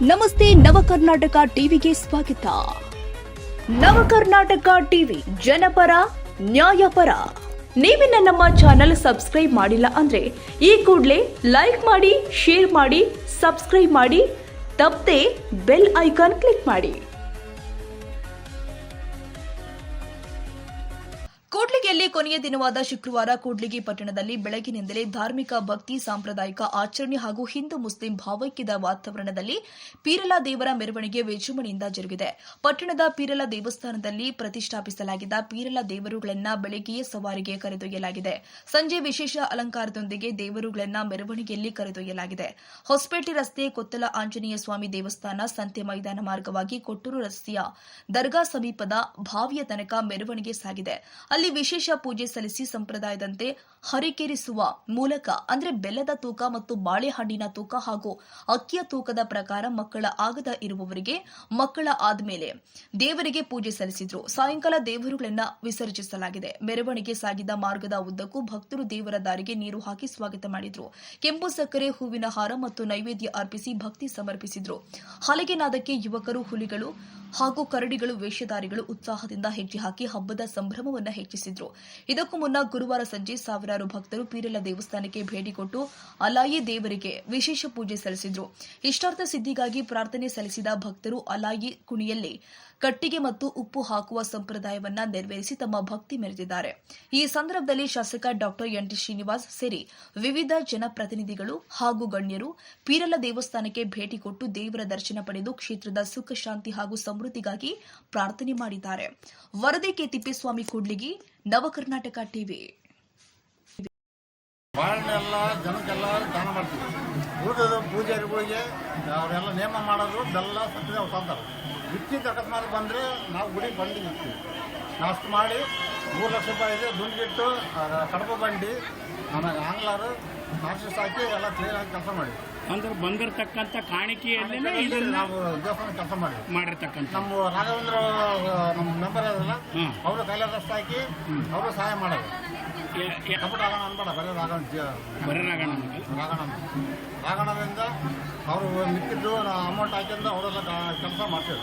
ನಮಸ್ತೆ ನವಕರ್ನಾಟಕ ಟಿವಿಗೆ ಸ್ವಾಗತ. ನವಕರ್ನಾಟಕ ಟಿವಿ ಜನಪರ ನ್ಯಾಯಪರ. ನೀವಿನ್ನ ನಮ್ಮ ಚಾನೆಲ್ ಸಬ್ಸ್ಕ್ರೈಬ್ ಮಾಡಿಲ್ಲ ಅಂದ್ರೆ ಈ ಕೂಡಲೇ ಲೈಕ್ ಮಾಡಿ, ಶೇರ್ ಮಾಡಿ, ಸಬ್ಸ್ಕ್ರೈಬ್ ಮಾಡಿ, ತಪ್ಪದೆ ಬೆಲ್ ಐಕಾನ್ ಕ್ಲಿಕ್ ಮಾಡಿ. ಕೂಡ್ಲಿಗಿಯಲ್ಲಿ ಕೊನೆಯ ದಿನವಾದ ಶುಕ್ರವಾರ ಕೂಡ್ಲಿಗಿ ಪಟ್ಟಣದಲ್ಲಿ ಬೆಳಗಿನಿಂದಲೇ ಧಾರ್ಮಿಕ ಭಕ್ತಿ ಸಾಂಪ್ರದಾಯಿಕ ಆಚರಣೆ ಹಾಗೂ ಹಿಂದೂ ಮುಸ್ಲಿಂ ಭಾವೈಕ್ಯದ ವಾತಾವರಣದಲ್ಲಿ ಪೀರಲ ದೇವರ ಮೆರವಣಿಗೆ ವಿಜೃಂಭಣೆಯಿಂದ ಜರುಗಿದೆ. ಪಟ್ಟಣದ ಪೀರಲ ದೇವಸ್ಥಾನದಲ್ಲಿ ಪ್ರತಿಷ್ಠಾಪಿಸಲಾಗಿದ್ದ ಪೀರಲ ದೇವರುಗಳನ್ನು ಬೆಳಗ್ಗೆಯೇ ಸವಾರಿಗೆ ಕರೆದೊಯ್ಯಲಾಗಿದೆ. ಸಂಜೆ ವಿಶೇಷ ಅಲಂಕಾರದೊಂದಿಗೆ ದೇವರುಗಳನ್ನು ಮೆರವಣಿಗೆಯಲ್ಲಿ ಕರೆದೊಯ್ಯಲಾಗಿದೆ. ಹೊಸಪೇಟೆ ರಸ್ತೆ ಕೊತ್ತಲ ಆಂಜನೇಯ ಸ್ವಾಮಿ ದೇವಸ್ಥಾನ ಸಂತೆ ಮೈದಾನ ಮಾರ್ಗವಾಗಿ ಕೊಟ್ಟೂರು ರಸ್ತೆಯ ದರ್ಗಾ ಸಮೀಪದ ಭಾವಿಯ ತನಕ ಮೆರವಣಿಗೆ ಸಾಗಿದೆ. ಅಲ್ಲಿ ವಿಶೇಷ ಪೂಜೆ ಸಲ್ಲಿಸಿ ಸಂಪ್ರದಾಯದಂತೆ ಹರಿಕೇರಿಸುವ ಮೂಲಕ ಅಂದ್ರೆ ಬೆಲ್ಲದ ತೂಕ ಮತ್ತು ಬಾಳೆಹಣ್ಣಿನ ತೂಕ ಹಾಗೂ ಅಕ್ಕಿಯ ತೂಕದ ಪ್ರಕಾರ ಮಕ್ಕಳ ಆಗದ ಇರುವವರಿಗೆ ಮಕ್ಕಳ ಆದ್ಮೇಲೆ ದೇವರಿಗೆ ಪೂಜೆ ಸಲ್ಲಿಸಿದ್ರು. ಸಾಯಂಕಾಲ ದೇವರುಗಳನ್ನ ವಿಸರ್ಜಿಸಲಾಗಿದೆ. ಮೆರವಣಿಗೆ ಸಾಗಿದ ಮಾರ್ಗದ ಉದ್ದಕ್ಕೂ ಭಕ್ತರು ದೇವರ ದಾರಿಗೆ ನೀರು ಹಾಕಿ ಸ್ವಾಗತ ಮಾಡಿದ್ರು. ಕೆಂಪು ಸಕ್ಕರೆ, ಹೂವಿನ ಹಾರ ಮತ್ತು ನೈವೇದ್ಯ ಅರ್ಪಿಸಿ ಭಕ್ತಿ ಸಮರ್ಪಿಸಿದ್ರು. ಹಲಗೆ ನಾದಕ್ಕೆ ಯುವಕರು, ಹುಲಿಗಳು ಹಾಗೂ ಕರಡಿಗಳು ವೇಷಧಾರಿಗಳು ಉತ್ಸಾಹದಿಂದ ಹೆಜ್ಜೆ ಹಾಕಿ ಹಬ್ಬದ ಸಂಭ್ರಮವನ್ನು ಹೆಚ್ಚಿಸಿದ್ರು. ಇದಕ್ಕೂ ಮುನ್ನ ಗುರುವಾರ ಸಂಜೆ ಸಾವಿರಾರು ಭಕ್ತರು ಪೀರಲ ದೇವಸ್ಥಾನಕ್ಕೆ ಭೇಟಿ ಕೊಟ್ಟು ಅಲಾಯಿ ದೇವರಿಗೆ ವಿಶೇಷ ಪೂಜೆ ಸಲ್ಲಿಸಿದ್ರು. ಇಷ್ಟಾರ್ಥ ಸಿದ್ಧಿಗಾಗಿ ಪ್ರಾರ್ಥನೆ ಸಲ್ಲಿಸಿದ ಭಕ್ತರು ಅಲಾಯಿ ಕುಣಿಯಲ್ಲಿ ಕಟ್ಟಿಗೆ ಮತ್ತು ಉಪ್ಪು ಹಾಕುವ ಸಂಪ್ರದಾಯವನ್ನ ನೆರವೇರಿಸಿ ತಮ್ಮ ಭಕ್ತಿ ಮೆರೆದಿದ್ದಾರೆ. ಈ ಸಂದರ್ಭದಲ್ಲಿ ಶಾಸಕ ಡಾ ಎನ್.ಟಿ. ಶ್ರೀನಿವಾಸ್ ಸೇರಿ ವಿವಿಧ ಜನಪ್ರತಿನಿಧಿಗಳು ಹಾಗೂ ಗಣ್ಯರು ಪೀರಲ ದೇವಸ್ಥಾನಕ್ಕೆ ಭೇಟಿ ಕೊಟ್ಟು ದೇವರ ದರ್ಶನ ಪಡೆದು ಕ್ಷೇತ್ರದ ಸುಖ ಶಾಂತಿ ಹಾಗೂ ಸಮೃದ್ಧಿಗಾಗಿ ಪ್ರಾರ್ಥನೆ ಮಾಡಿದ್ದಾರೆ. ವರದಿ ಕೆ. ತಿಪ್ಪೇಸ್ವಾಮಿ, ಕೂಡ್ಲಿಗಿ, ನವಕರ್ನಾಟಕ ಟಿವಿ. ಬಾಳೆಲ್ಲ ಜನಕ್ಕೆಲ್ಲ ದಾನ ಮಾಡ್ತೀವಿ. ಉಳಿದ ಪೂಜಾರಿಗಳಿಗೆ ಅವರೆಲ್ಲ ನೇಮ ಮಾಡೋದು ಬೆಲ್ಲ ಸಕ್ಕರೆ ಅವ್ರು ತಂತಾರೆ. ಇಟ್ಟಿದ್ದು ಅಕಸ್ಮಾತ್ ಬಂದರೆ ನಾವು ಗುಡಿ ಬಂಡಿ ಇರ್ತೀವಿ. ನಾವು ಅಷ್ಟು ಮಾಡಿ 3 ಲಕ್ಷ ರೂಪಾಯಿ ಇದೆ ದುಂಡಿಟ್ಟು ಕಡಪ ಬಂಡಿ ಆಮೇಲೆ ಆಂಗ್ಲಾರು ಆರ್ಟಿಸ್ಟ್ ಹಾಕಿ ಎಲ್ಲ ಕ್ಲೀನ್ ಆಗಿ ಕೆಲಸ ಮಾಡಿ ಅಂದ್ರೆ ಬಂದಿರತಕ್ಕಂಥ ಕಾಣಿಕೆಯಲ್ಲೇ ನಾವು ದೇವಸ್ಥಾನ ಕೆಲಸ ಮಾಡಿರ್ತಕ್ಕಂಥ ನಮ್ಮ ರಾಘವೇಂದ್ರ ನಮ್ಮ ಮೆಂಬರ್ ಅದಲ್ಲ ಅವರು ಕೈಲಾದಷ್ಟು ಹಾಕಿ ಅವರು ಸಹಾಯ ಮಾಡೋದು. ಕಪಟ ರಾಗಣ ಅನ್ಬೇಡ, ಬರೀ ರಾಗಣದಿಂದ ಅವರು ಮಿಕ್ಕಿದ್ದು ಅಮೌಂಟ್ ಹಾಕಿಂದ ಅವರೆಲ್ಲ ಕೆಲಸ ಮಾಡ್ತೀವಿ.